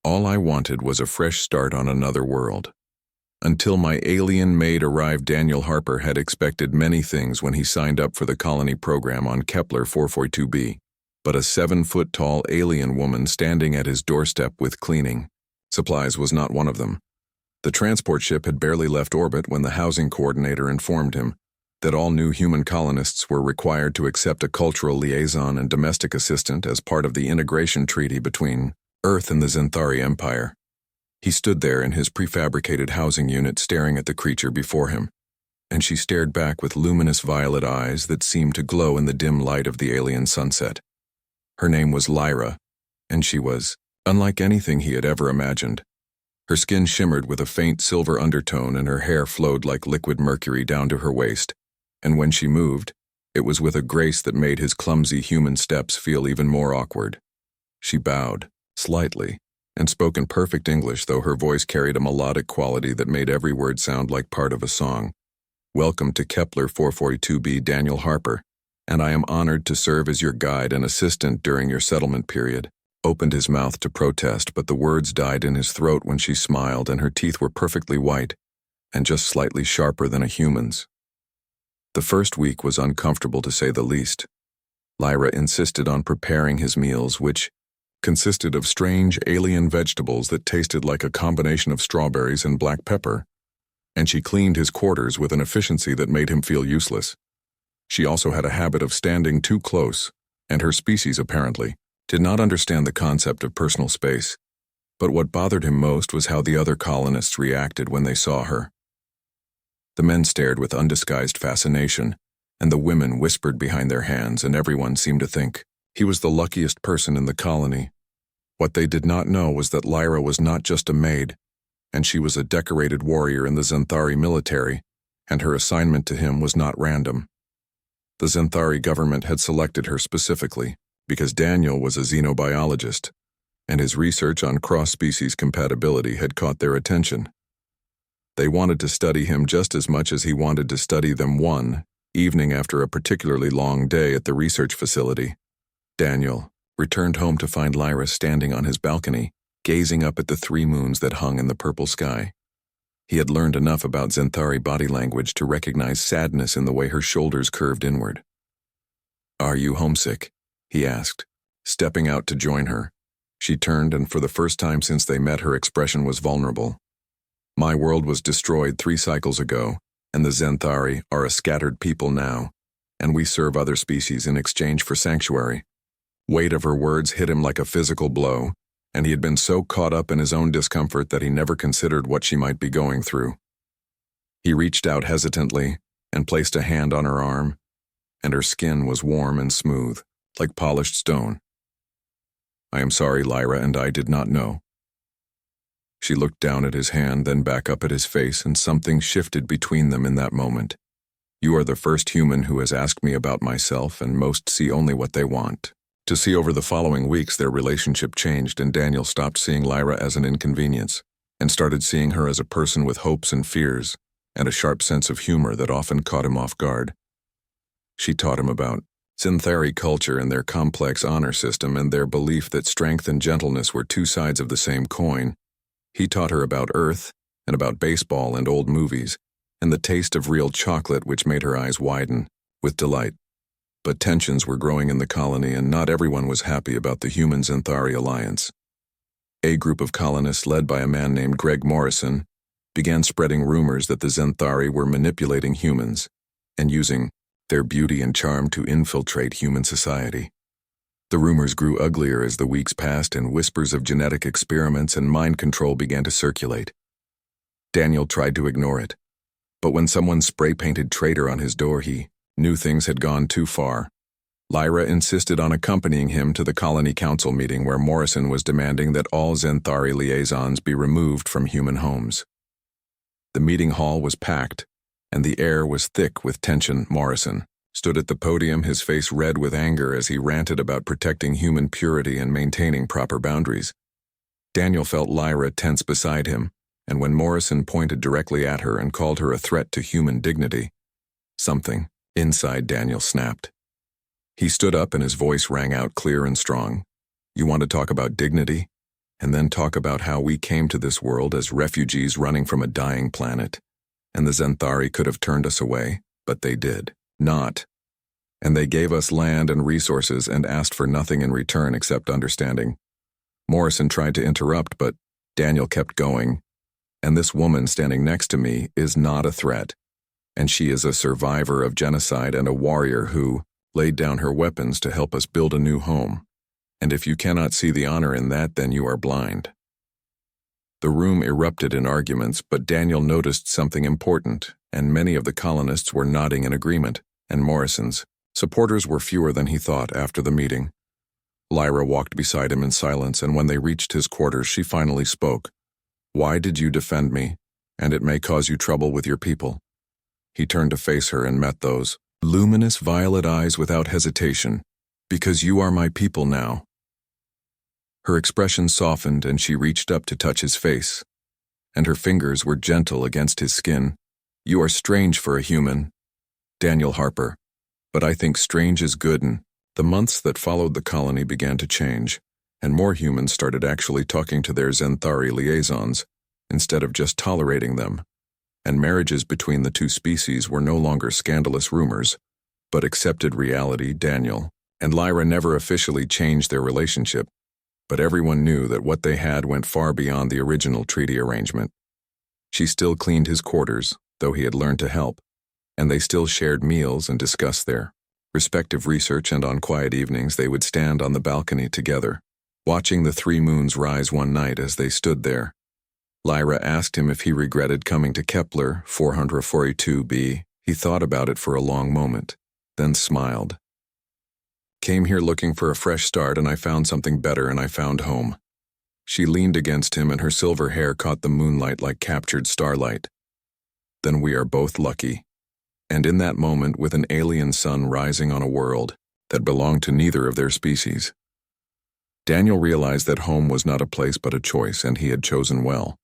All I wanted was a fresh start on another world. Until my alien maid arrived, Daniel Harper had expected many things when he signed up for the colony program on Kepler 442b, but a 7-foot-tall alien woman standing at his doorstep with cleaning supplies was not one of them. The transport ship had barely left orbit when the housing coordinator informed him that all new human colonists were required to accept a cultural liaison and domestic assistant as part of the integration treaty between Earth and the Xanthari Empire. He stood there in his prefabricated housing unit staring at the creature before him, and she stared back with luminous violet eyes that seemed to glow in the dim light of the alien sunset. Her name was Lyra, and she was unlike anything he had ever imagined. Her skin shimmered with a faint silver undertone and her hair flowed like liquid mercury down to her waist, and when she moved, it was with a grace that made his clumsy human steps feel even more awkward. She bowed, slightly, and spoke in perfect English, though her voice carried a melodic quality that made every word sound like part of a song. "Welcome to Kepler 442b, Daniel Harper, and I am honored to serve as your guide and assistant during your settlement period." Opened his mouth to protest, but the words died in his throat when she smiled, and her teeth were perfectly white and just slightly sharper than a human's. The first week was uncomfortable to say the least. Lyra insisted on preparing his meals, which consisted of strange alien vegetables that tasted like a combination of strawberries and black pepper, and she cleaned his quarters with an efficiency that made him feel useless. She also had a habit of standing too close, and her species apparently did not understand the concept of personal space. But what bothered him most was how the other colonists reacted when they saw her. The men stared with undisguised fascination, and the women whispered behind their hands, and everyone seemed to think he was the luckiest person in the colony. What they did not know was that Lyra was not just a maid, and she was a decorated warrior in the Xanthari military, and her assignment to him was not random. The Xanthari government had selected her specifically because Daniel was a xenobiologist, and his research on cross-species compatibility had caught their attention. They wanted to study him just as much as he wanted to study them one evening after a particularly long day at the research facility. Daniel returned home to find Lyra standing on his balcony, gazing up at the 3 moons that hung in the purple sky. He had learned enough about Xanthari body language to recognize sadness in the way her shoulders curved inward. "Are you homesick?" he asked, stepping out to join her. She turned, and for the first time since they met, her expression was vulnerable. "My world was destroyed 3 cycles ago, and the Xanthari are a scattered people now, and we serve other species in exchange for sanctuary." Weight of her words hit him like a physical blow, and he had been so caught up in his own discomfort that he never considered what she might be going through. He reached out hesitantly and placed a hand on her arm, and her skin was warm and smooth, like polished stone. "I am sorry, Lyra, and I did not know." She looked down at his hand, then back up at his face, and something shifted between them in that moment. "You are the first human who has asked me about myself, and most see only what they want to see." Over the following weeks, their relationship changed, and Daniel stopped seeing Lyra as an inconvenience and started seeing her as a person with hopes and fears and a sharp sense of humor that often caught him off guard. She taught him about Xanthari culture and their complex honor system and their belief that strength and gentleness were 2 sides of the same coin. He taught her about Earth and about baseball and old movies and the taste of real chocolate, which made her eyes widen with delight. But tensions were growing in the colony, and not everyone was happy about the human-Xanthari alliance. A group of colonists led by a man named Greg Morrison began spreading rumors that the Xanthari were manipulating humans and using their beauty and charm to infiltrate human society. The rumors grew uglier as the weeks passed, and whispers of genetic experiments and mind control began to circulate. Daniel tried to ignore it, but when someone spray-painted traitor on his door, he knew things had gone too far. Lyra insisted on accompanying him to the colony council meeting, where Morrison was demanding that all Xanthari liaisons be removed from human homes. The meeting hall was packed, and the air was thick with tension. Morrison stood at the podium, his face red with anger as he ranted about protecting human purity and maintaining proper boundaries. Daniel felt Lyra tense beside him, and when Morrison pointed directly at her and called her a threat to human dignity, something inside Daniel snapped. He stood up and his voice rang out clear and strong. "You want to talk about dignity? and then talk about how we came to this world as refugees running from a dying planet, and the Zenthari could have turned us away, but they did not. And they gave us land and resources and asked for nothing in return except understanding. Morrison tried to interrupt, but Daniel kept going. And this woman standing next to me is not a threat, and she is a survivor of genocide and a warrior who laid down her weapons to help us build a new home. And if you cannot see the honor in that, then you are blind. The room erupted in arguments, but Daniel noticed something important, and many of the colonists were nodding in agreement, and Morrison's supporters were fewer than he thought after the meeting. Lyra walked beside him in silence, and when they reached his quarters, she finally spoke. "Why did you defend me? And it may cause you trouble with your people." He turned to face her and met those luminous violet eyes without hesitation. "Because you are my people now." Her expression softened, and she reached up to touch his face, and her fingers were gentle against his skin. "You are strange for a human, Daniel Harper, but I think strange is good." And the months that followed, the colony began to change, and more humans started actually talking to their Zenthari liaisons, instead of just tolerating them. And marriages between the two species were no longer scandalous rumors, but accepted reality. Daniel and Lyra never officially changed their relationship, but everyone knew that what they had went far beyond the original treaty arrangement. She still cleaned his quarters, though he had learned to help, and they still shared meals and discussed their respective research, and on quiet evenings they would stand on the balcony together, watching the three moons rise one night as they stood there. Lyra asked him if he regretted coming to Kepler 442b. He thought about it for a long moment, then smiled. "Came here looking for a fresh start, and I found something better, and I found home." She leaned against him, and her silver hair caught the moonlight like captured starlight. "Then we are both lucky." And in that moment, with an alien sun rising on a world that belonged to neither of their species, Daniel realized that home was not a place but a choice, and he had chosen well.